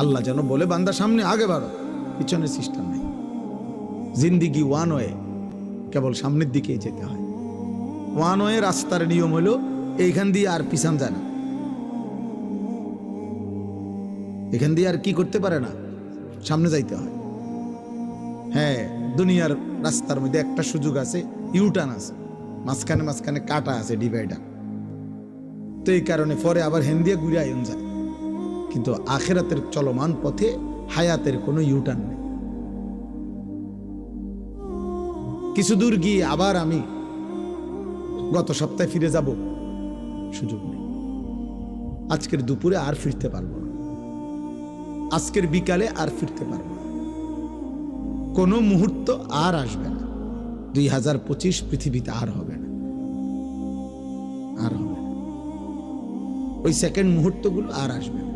আল্লাহ যেন বলে বান্দা সামনে আগে বাড়ো, পিছনের সিস্টেম নেই। জিন্দিগি ওয়ান ওয়ে, কেবল সামনের দিকেই যেতে হয়। ওয়ান ওয়ে রাস্তার নিয়ম হলো এইখান দিয়ে আর পিছান যায় না, এখান দিয়ে আর কি করতে পারে না, সামনে যাইতে হয়। হ্যাঁ, দুনিয়ার রাস্তার মধ্যে একটা সুযোগ আছে, ইউটার্ন আছে, মাঝখানে মাঝখানে কাটা আছে, ডিভাইডার। তো এই কারণে পরে আবার হেন দিয়ে ঘুরে আয়ন যায়। কিন্তু আখিরাতের চলমান পথে হায়াতের কোনো ইউটার্ন নেই। কিছু দূর গিয়ে আবার আমি গত সপ্তাহে ফিরে যাব, সুযোগ নেই। আজকের দুপুরে আর ফিরতে পারবো না, আজকের বিকালে আর ফিরতে পারবো না, কোনো মুহূর্ত আর আসবে না। 2025 পৃথিবীতে আর হবে না, আর হবে না। ওই সেকেন্ড মুহূর্তগুলো আর আসবে না।